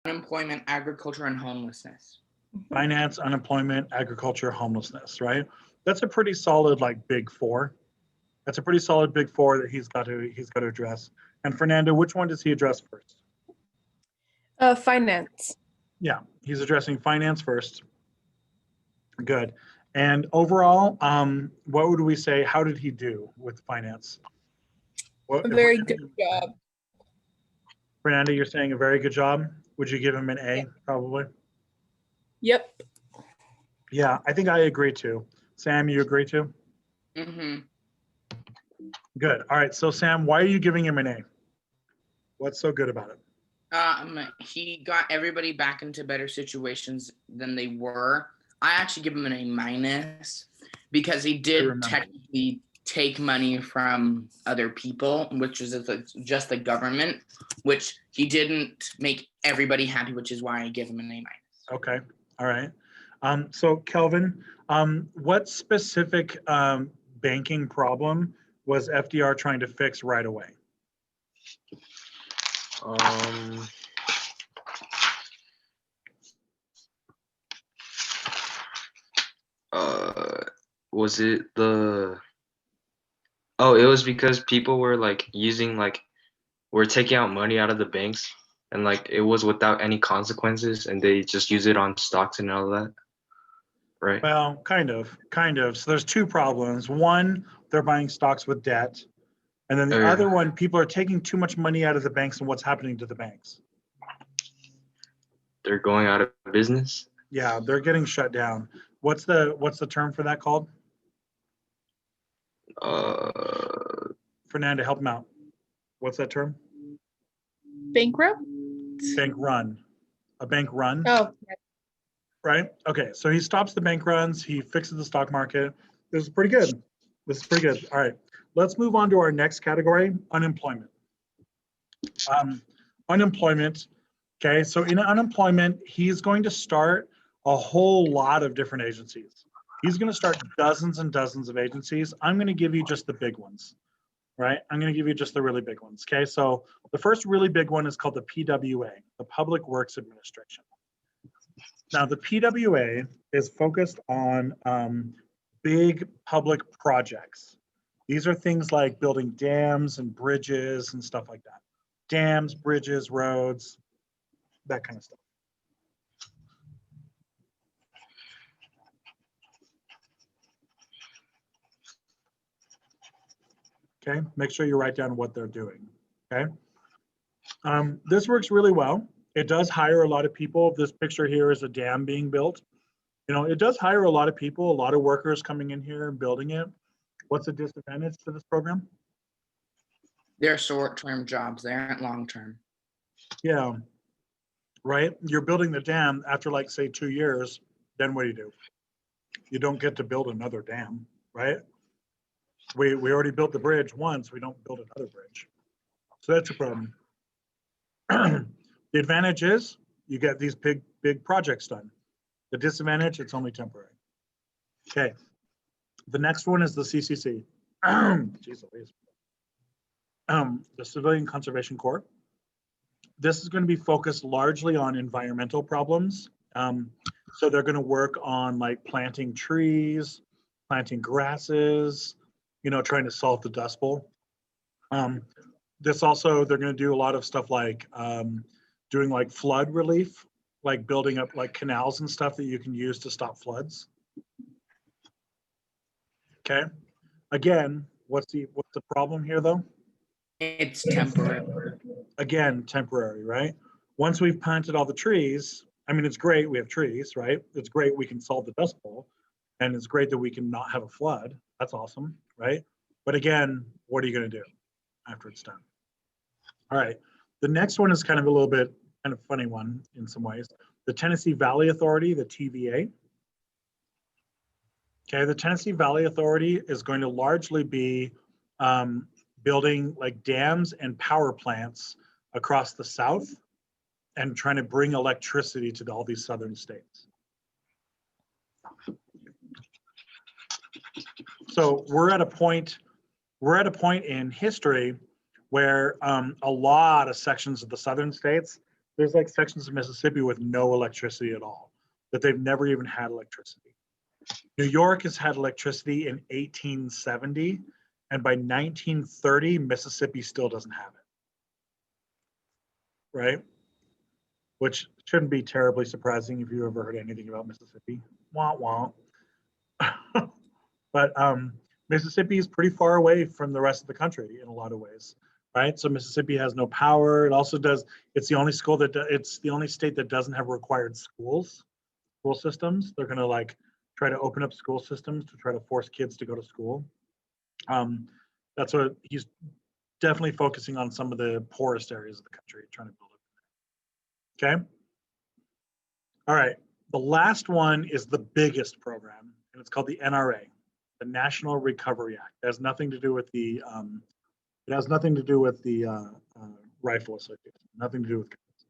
unemployment, agriculture, and homelessness. Finance, unemployment, agriculture, homelessness, right? That's a pretty solid like big four. That's a pretty solid big four that he's got to address. And Fernando, which one does he address first? Finance. Yeah, he's addressing finance first. Good. And overall, what would we say? How did he do with finance? A very good job. Fernando, you're saying a very good job. Would you give him an A? Probably. Yep. Yeah, I think I agree too. Sam, you agree too? Mm-hmm. Good. All right. So Sam, why are you giving him an A? What's so good about it? He got everybody back into better situations than they were. I actually give him an A minus because he did technically take money from other people, which is just the government, which he didn't make everybody happy, which is why I give him an A minus. Okay. All right. So Kelvin, what specific banking problem was FDR trying to fix right away? Was it it was because people were like were taking out money out of the banks and like it was without any consequences and they just use it on stocks and all that, right? Well, kind of. So there's two problems. One, they're buying stocks with debt. And then the other one, people are taking too much money out of the banks, and what's happening to the banks? They're going out of business. Yeah, they're getting shut down. What's the term for that called? Fernando, help him out. What's that term? Bankrupt? Bank run. A bank run. Oh. Right? Okay, so he stops the bank runs. He fixes the stock market. This is pretty good. All right, let's move on to our next category, unemployment. Unemployment. Okay, so in unemployment, he's going to start a whole lot of different agencies. He's going to start dozens and dozens of agencies. I'm going to give you just the big ones, right? I'm going to give you just the really big ones. Okay, so the first really big one is called the PWA, the Public Works Administration. Now, the PWA is focused on big public projects. These are things like building dams and bridges and stuff like that. Dams, bridges, roads, that kind of stuff. Okay, make sure you write down what they're doing, okay? This works really well. It does hire a lot of people. This picture here is a dam being built. You know, it does hire a lot of people, a lot of workers coming in here and building it. What's the disadvantage to this program? They're short-term jobs. They aren't long-term. Yeah, right? You're building the dam after like say 2 years, then what do? You don't get to build another dam, right? We already built the bridge once, we don't build another bridge. So that's a problem. The advantage is you get these big projects done. The disadvantage, it's only temporary. Okay, the next one is the CCC. Jeez Louise. The Civilian Conservation Corps. This is going to be focused largely on environmental problems. So they're going to work on like planting trees, planting grasses, you know, trying to solve the Dust Bowl. This also, they're going to do a lot of stuff like doing like flood relief, like building up like canals and stuff that you can use to stop floods. Okay. Again, what's the problem here though? It's temporary. Again, temporary, right? Once we've planted all the trees, I mean, it's great we have trees, right? It's great we can solve the Dust Bowl, and it's great that we can not have a flood. That's awesome, right? But again, what are you going to do after it's done? All right. The next one is kind of a little bit kind of funny one in some ways. The Tennessee Valley Authority, the TVA. Okay, the Tennessee Valley Authority is going to largely be building like dams and power plants across the South and trying to bring electricity to all these southern states. So we're at a point in history where a lot of sections of the southern states there's like sections of Mississippi with no electricity at all, that they've never even had electricity. New York has had electricity in 1870, and by 1930, Mississippi still doesn't have it. Right? Which shouldn't be terribly surprising if you ever heard anything about Mississippi. Wah wah. But Mississippi is pretty far away from the rest of the country in a lot of ways, right? So Mississippi has no power. It also does. It's the only school that it's the only state that doesn't have required school systems. They're gonna like try to open up school systems to try to force kids to go to school. That's what he's definitely focusing on, some of the poorest areas of the country, trying to build it. Okay. All right. The last one is the biggest program, and it's called the NRA, the National Recovery Act. It has nothing to do with the Rifle Association. Nothing to do with guns.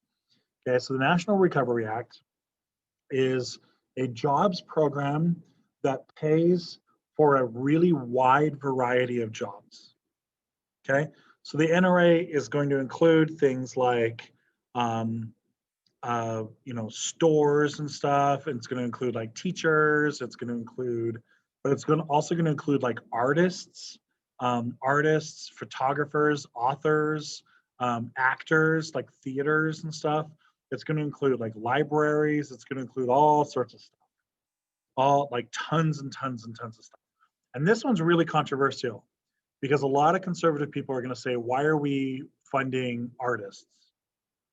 Okay. So the National Recovery Act is a jobs program that pays for a really wide variety of jobs. Okay. So the NRA is going to include things like stores and stuff, and it's going to include like teachers, it's going to include, but it's also going to include like artists, photographers, authors, actors, like theaters and stuff. It's going to include like libraries, it's going to include all sorts of stuff, all like tons and tons and tons of stuff. And this one's really controversial because a lot of conservative people are going to say, why are we funding artists?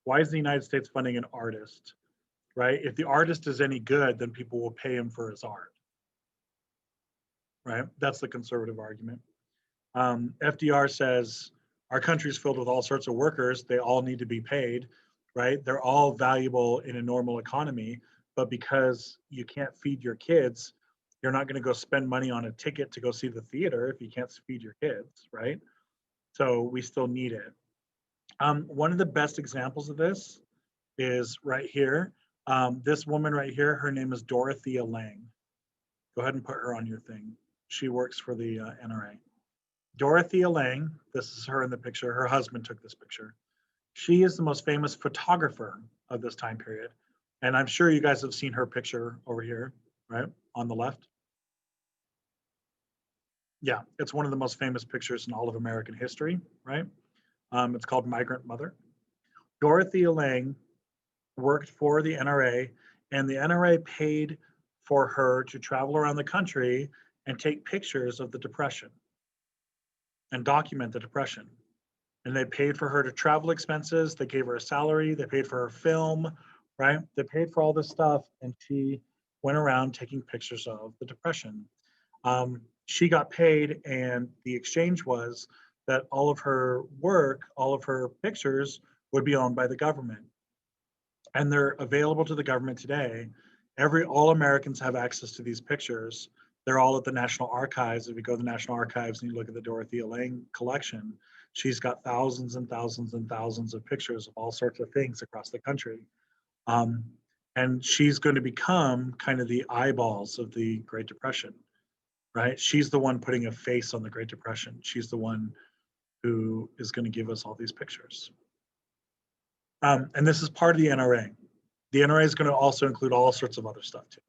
Why is the United States funding an artist, right? If the artist is any good, then people will pay him for his art, right? That's the conservative argument. FDR says, our country's filled with all sorts of workers. They all need to be paid, right? They're all valuable in a normal economy, but because you can't feed your kids, you're not going to go spend money on a ticket to go see the theater if you can't feed your kids, right? So we still need it. One of the best examples of this is right here. This woman right here, her name is Dorothea Lange. Go ahead and put her on your thing. She works for the NRA. Dorothea Lange, this is her in the picture. Her husband took this picture. She is the most famous photographer of this time period. And I'm sure you guys have seen her picture over here, right? On the left. Yeah, it's one of the most famous pictures in all of American history, right? It's called Migrant Mother. Dorothea Lange worked for the NRA, and the NRA paid for her to travel around the country and take pictures of the Depression and document the Depression. And they paid for her to travel expenses. They gave her a salary. They paid for her film, right? They paid for all this stuff, and she went around taking pictures of the Depression. She got paid, and the exchange was that all of her work, all of her pictures would be owned by the government. And they're available to the government today. All Americans have access to these pictures. They're all at the National Archives. If you go to the National Archives and you look at the Dorothea Lange collection, she's got thousands and thousands and thousands of pictures of all sorts of things across the country. And she's going to become kind of the eyeballs of the Great Depression, right? She's the one putting a face on the Great Depression. She's the one who is going to give us all these pictures. And this is part of the NRA. The NRA is going to also include all sorts of other stuff too.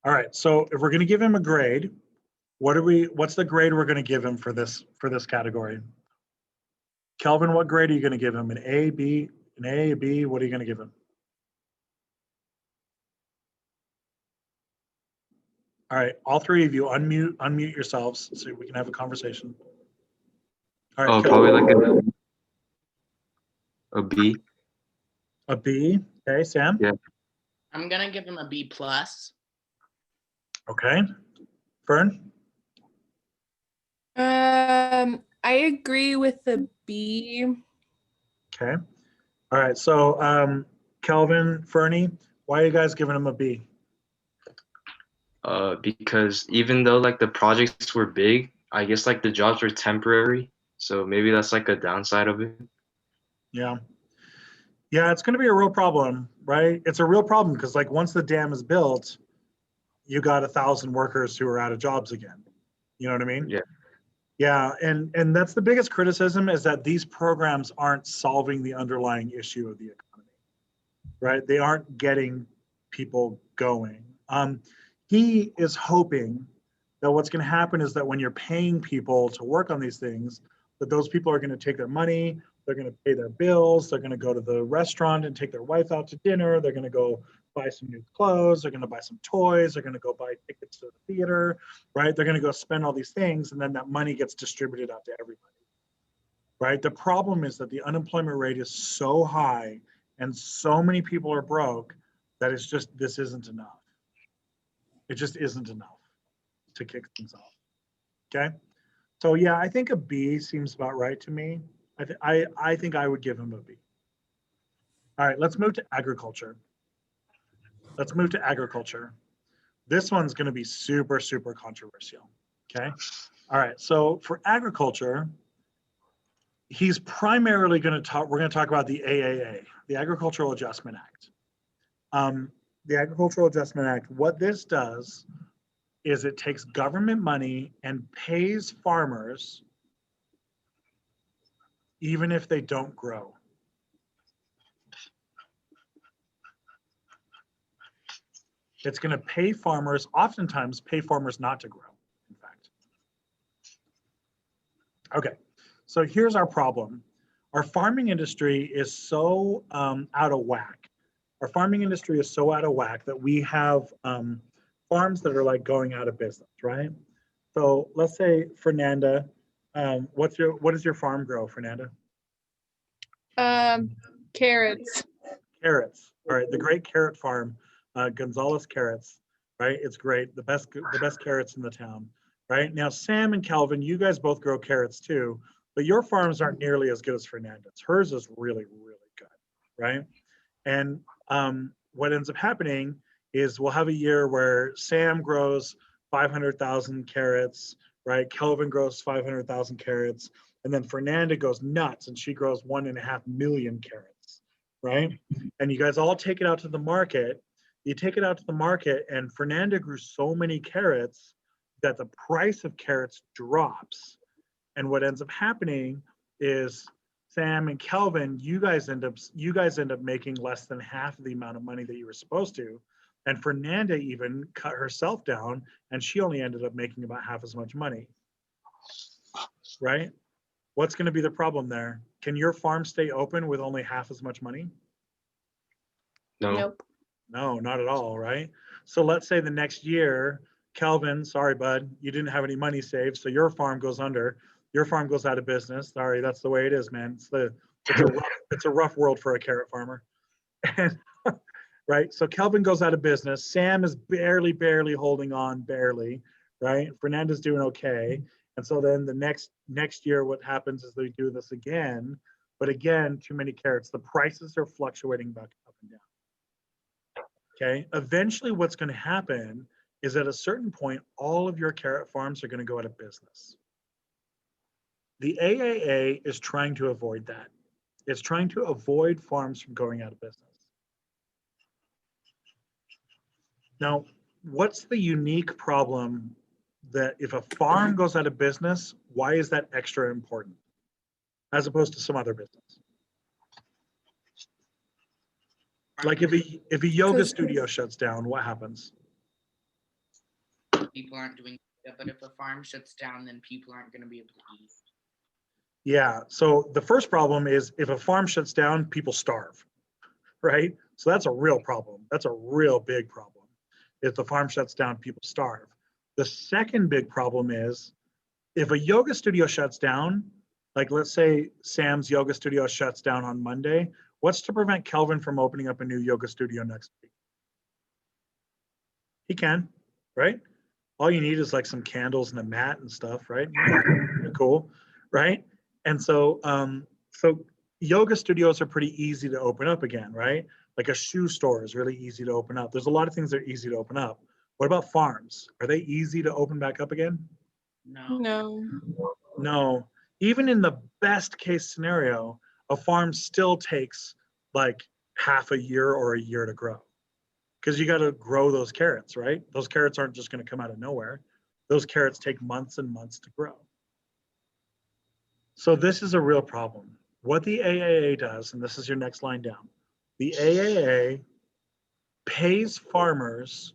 All right, so if we're going to give him a grade, what's the grade we're going to give him for this category? Kelvin, what grade are you going to give him? An A, B, a B? What are you going to give him? All right, all three of you unmute yourselves so we can have a conversation. All right, probably like a B. A B. Okay, Sam? Yeah. I'm gonna give him a B plus. Okay. Fern? I agree with the B. Okay. All right, so Kelvin, Fernie, why are you guys giving him a B? Because even though like the projects were big, I guess like the jobs were temporary. So maybe that's like a downside of it. Yeah. Yeah, it's going to be a real problem, right? It's a real problem because like once the dam is built, you got 1,000 workers who are out of jobs again. You know what I mean? Yeah. Yeah, and that's the biggest criticism, is that these programs aren't solving the underlying issue of the economy, right? They aren't getting people going. He is hoping that what's going to happen is that when you're paying people to work on these things, that those people are going to take their money, they're going to pay their bills, they're going to go to the restaurant and take their wife out to dinner, they're going to go buy some new clothes, they're going to buy some toys, they're going to go buy tickets to the theater, right? They're going to go spend all these things, and then that money gets distributed out to everybody, right? The problem is that the unemployment rate is so high and so many people are broke that it's just, this isn't enough. It just isn't enough to kick things off. Okay. So yeah, I think a B seems about right to me. I think I would give him a B. All right, let's move to agriculture. Let's move to agriculture. This one's going to be super, super controversial. Okay. All right. So for agriculture, he's primarily going to talk, we're going to talk about the AAA, the Agricultural Adjustment Act. The Agricultural Adjustment Act, what this does is it takes government money and pays farmers even if they don't grow. It's going to pay farmers, oftentimes pay farmers not to grow, in fact. Okay, so here's our problem. Our farming industry is so out of whack. Our farming industry is so out of whack that we have farms that are like going out of business, right? So let's say, Fernanda, what does your farm grow, Fernanda? Carrots. Carrots. All right, the great carrot farm, Gonzalez Carrots, right? It's great, the best carrots in the town, right? Now, Sam and Calvin, you guys both grow carrots too, but your farms aren't nearly as good as Fernanda's. Hers is really, really good, right? And what ends up happening is we'll have a year where Sam grows 500,000 carrots, right? Kelvin grows 500,000 carrots, and then Fernanda goes nuts and she grows 1.5 million carrots, right? And you guys all take it out to the market. You take it out to the market, and Fernanda grew so many carrots that the price of carrots drops. And what ends up happening is Sam and Kelvin, you guys end up making less than half of the amount of money that you were supposed to. And Fernanda even cut herself down, and she only ended up making about half as much money. Right? What's going to be the problem there? Can your farm stay open with only half as much money? No. Nope. No, not at all, right? So let's say the next year, Kelvin, sorry, bud, you didn't have any money saved, so your farm goes under. Your farm goes out of business. Sorry, that's the way it is, man. It's a rough world for a carrot farmer. And, right? So Kelvin goes out of business. Sam is barely holding on, barely, right? Fernanda's doing okay. And so then the next year, what happens is they do this again, but again, too many carrots. The prices are fluctuating back up and down. Okay. Eventually, what's going to happen is at a certain point, all of your carrot farms are going to go out of business. The AAA is trying to avoid that. It's trying to avoid farms from going out of business. Now, what's the unique problem that if a farm goes out of business, why is that extra important as opposed to some other business? Like if a yoga studio shuts down, what happens? People aren't doing that, but if a farm shuts down, then people aren't going to be able to eat. Yeah, so the first problem is if a farm shuts down, people starve, right? So that's a real problem. That's a real big problem. If the farm shuts down, people starve. The second big problem is if a yoga studio shuts down, like let's say Sam's yoga studio shuts down on Monday, what's to prevent Kelvin from opening up a new yoga studio next week? He can, right? All you need is like some candles and a mat and stuff, right? Cool, right? And so, so yoga studios are pretty easy to open up again, right? Like a shoe store is really easy to open up. There's a lot of things that are easy to open up. What about farms? Are they easy to open back up again? No. No. No. Even in the best case scenario, a farm still takes like half a year or a year to grow because you got to grow those carrots, right? Those carrots aren't just going to come out of nowhere. Those carrots take months and months to grow. So this is a real problem. What the AAA does, and this is your next line down, the AAA pays farmers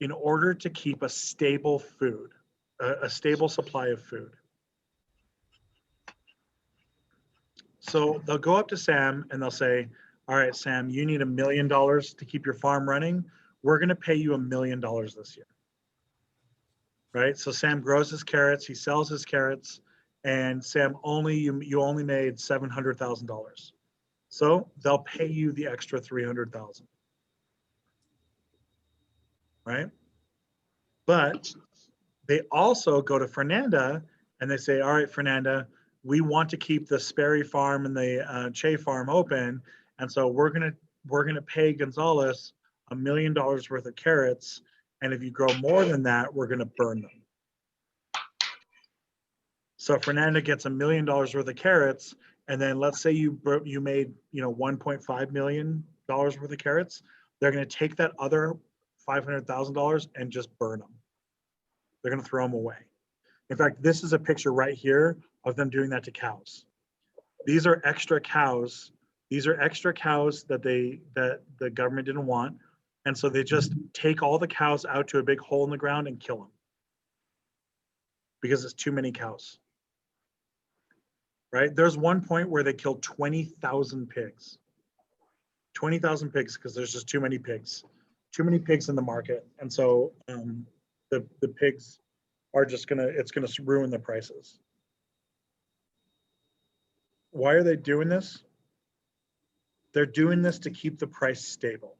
in order to keep a stable food, a stable supply of food. So they'll go up to Sam and they'll say, all right, Sam, you need $1 million to keep your farm running. We're going to pay you $1 million this year. Right? So Sam grows his carrots, he sells his carrots, and Sam you only made $700,000. So they'll pay you the extra 300,000. Right? But they also go to Fernanda and they say, all right, Fernanda, we want to keep the Sperry farm and the Che farm open. And so we're gonna pay Gonzalez $1 million worth of carrots. And if you grow more than that, we're gonna burn them. So Fernanda gets $1 million worth of carrots. And then let's say you made, $1.5 million worth of carrots. They're gonna take that other $500,000 and just burn them. They're gonna throw them away. In fact, this is a picture right here of them doing that to cows. These are extra cows. These are extra cows that the government didn't want. And so they just take all the cows out to a big hole in the ground and kill them because it's too many cows. Right? There's one point where they killed 20,000 pigs. 20,000 pigs because there's just too many pigs. Too many pigs in the market. And so the pigs are just it's gonna ruin the prices. Why are they doing this? They're doing this to keep the price stable.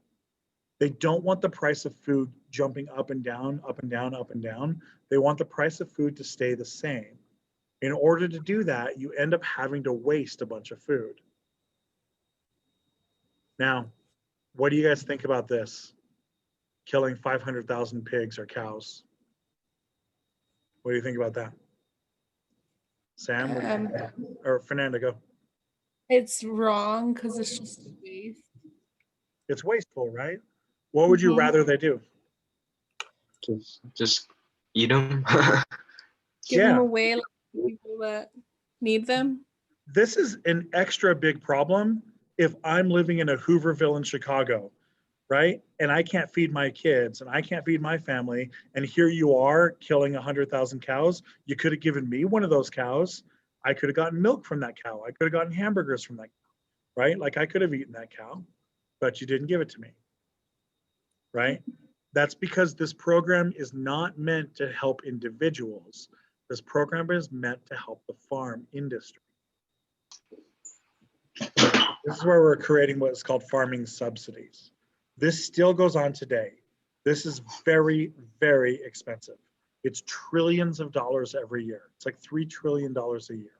They don't want the price of food jumping up and down, up and down, up and down. They want the price of food to stay the same. In order to do that, you end up having to waste a bunch of food. Now, what do you guys think about this? Killing 500,000 pigs or cows. What do you think about that? Sam, or Fernanda, go. It's wrong because it's just a waste. It's wasteful, right? What would you rather they do? Just eat them. Give them away to people that need them. This is an extra big problem if I'm living in a Hooverville in Chicago, right? And I can't feed my kids and I can't feed my family. And here you are killing 100,000 cows. You could have given me one of those cows. I could have gotten milk from that cow. I could have gotten hamburgers from that cow, right? Like I could have eaten that cow, but you didn't give it to me, right? That's because this program is not meant to help individuals. This program is meant to help the farm industry. This is where we're creating what is called farming subsidies. This still goes on today. This is very, very expensive. It's trillions of dollars every year. It's like $3 trillion a year.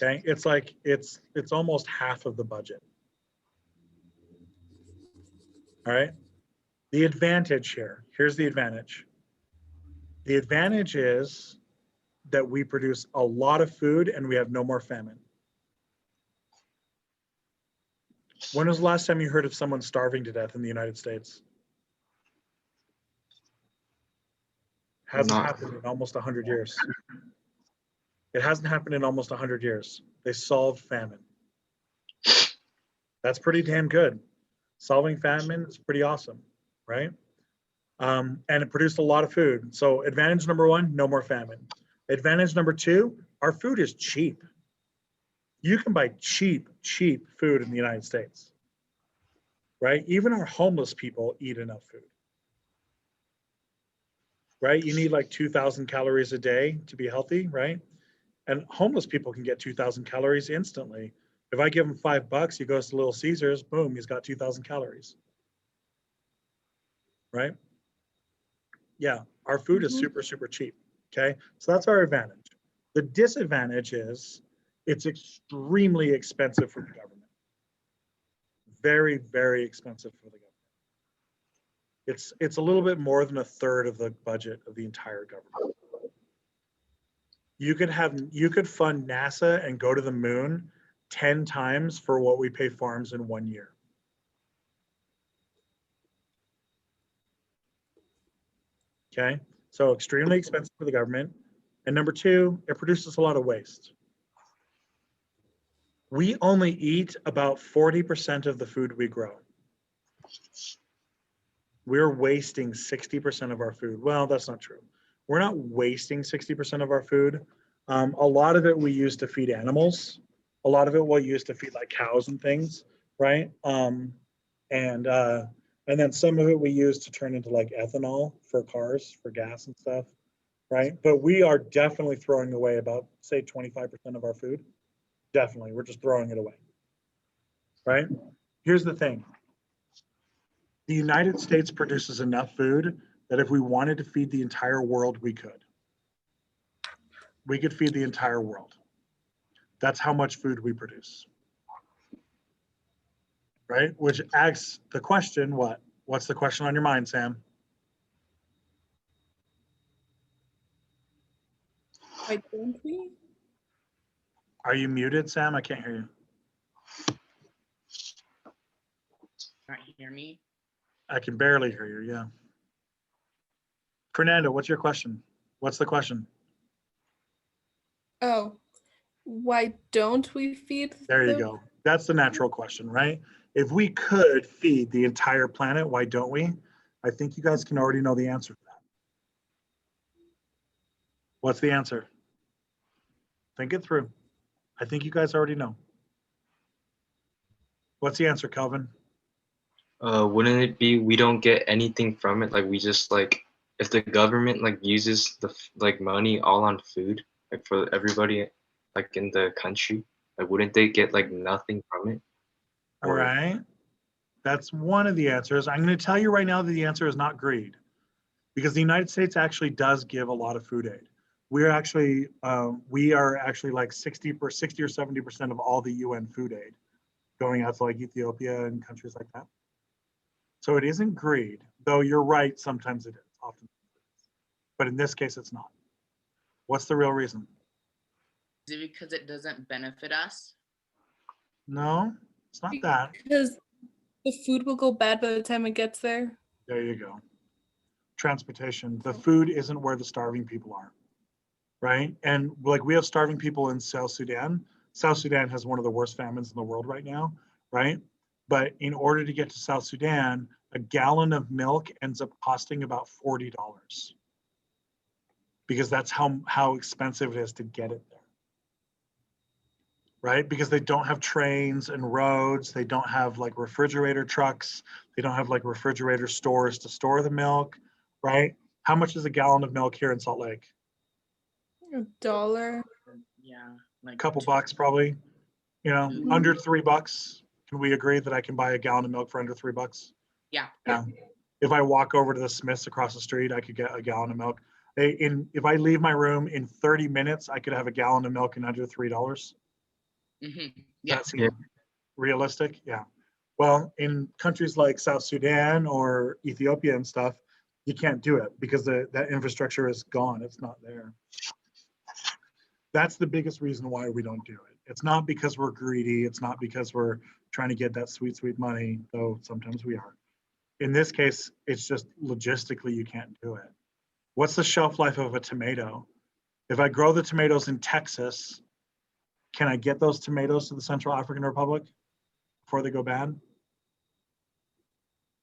Okay, it's like, it's almost half of the budget. All right, the advantage here, here's the advantage. The advantage is that we produce a lot of food and we have no more famine. When was the last time you heard of someone starving to death in the United States? Hasn't happened in almost 100 years. It hasn't happened in almost 100 years. They solved famine. That's pretty damn good. Solving famine is pretty awesome, right? And it produced a lot of food. So advantage number one, no more famine. Advantage number two, our food is cheap. You can buy cheap food in the United States, right? Even our homeless people eat enough food, right? You need like 2,000 calories a day to be healthy, right? And homeless people can get 2,000 calories instantly. If I give him $5, he goes to Little Caesars, boom, he's got 2,000 calories, right? Yeah, our food is super, super cheap, okay? So that's our advantage. The disadvantage is it's extremely expensive for the government. Very, very expensive for the government. It's a little bit more than a third of the budget of the entire government. You could fund NASA and go to the moon 10 times for what we pay farms in 1 year. Okay, So extremely expensive for the government. And number two, it produces a lot of waste. We only eat about 40% of the food we grow. We're wasting 60% of our food. Well, that's not true. We're not wasting 60% of our food. A lot of it we use to feed animals. A lot of it we'll use to feed like cows and things, right? And then some of it we use to turn into like ethanol for cars, for gas and stuff, right? But we are definitely throwing away about, say, 25% of our food. Definitely, we're just throwing it away, right? Here's the thing. The United States produces enough food that if we wanted to feed the entire world, we could. We could feed the entire world. That's how much food we produce. Right? Which asks the question, what? What's the question on your mind, Sam? Why don't we? Are you muted, Sam? I can't hear you. Can't hear me? I can barely hear you, yeah. Fernando, what's your question? What's the question? Oh, why don't we feed There you them? go. That's the natural question, right? If we could feed the entire planet, why don't we? I think you guys can already know the answer to that. What's the answer? Think it through. I think you guys already know. What's the answer, Calvin? Wouldn't it be we don't get anything from it? Like we just like if the government like uses the like money all on food like for everybody like in the country, like wouldn't they get like nothing from it? All right. That's one of the answers. I'm going to tell you right now that the answer is not greed, because the United States actually does give a lot of food aid. We are actually like 60 or 70% of all the UN food aid going out to like Ethiopia and countries like that. So it isn't greed, though you're right, sometimes it is, often it is. But in this case, it's not. What's the real reason? Is it because it doesn't benefit us? No, it's not that. Because the food will go bad by the time it gets there. There you go. Transportation. The food isn't where the starving people are, right? And like we have starving people in South Sudan. South Sudan has one of the worst famines in the world right now, right? But in order to get to South Sudan, a gallon of milk ends up costing about $40 because that's how expensive it is to get it there, right? Because they don't have trains and roads. They don't have like refrigerator trucks. They don't have like refrigerator stores to store the milk, right? How much is a gallon of milk here in Salt Lake? $1. Yeah. Like A couple bucks probably, you know, Mhm. under $3. Can we agree that I can buy a gallon of milk for under $3? Yeah. Yeah. If I walk over to the Smiths across the street, I could get a gallon of milk. If I leave my room in 30 minutes, I could have a gallon of milk in under $3. Mm-hmm. Yeah. That seems realistic. Yeah. Well, in countries like South Sudan or Ethiopia and stuff, you can't do it because that infrastructure is gone. It's not there. That's the biggest reason why we don't do it. It's not because we're greedy. It's not because we're trying to get that sweet, sweet money, though sometimes we are. In this case, it's just logistically you can't do it. What's the shelf life of a tomato? If I grow the tomatoes in Texas, can I get those tomatoes to the Central African Republic before they go bad?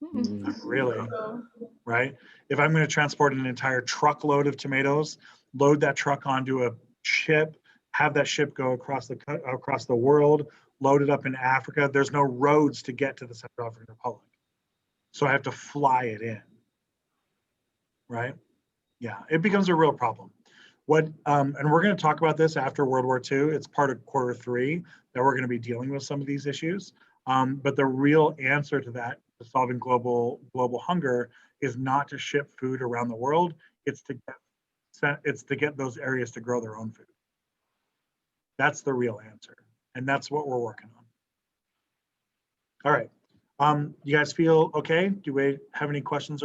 Not really, right? If I'm going to transport an entire truckload of tomatoes, load that truck onto a ship, have that ship go across the world, load it up in Africa, there's no roads to get to the Central African Republic. So I have to fly it in, right? Yeah, it becomes a real problem. And we're going to talk about this after World War II. It's part of Q3 that we're going to be dealing with some of these issues. But the real answer to that, to solving global hunger, is not to ship food around the world. It's to get those areas to grow their own food. That's the real answer, and that's what we're working on. All right. You guys feel okay? Do we have any questions?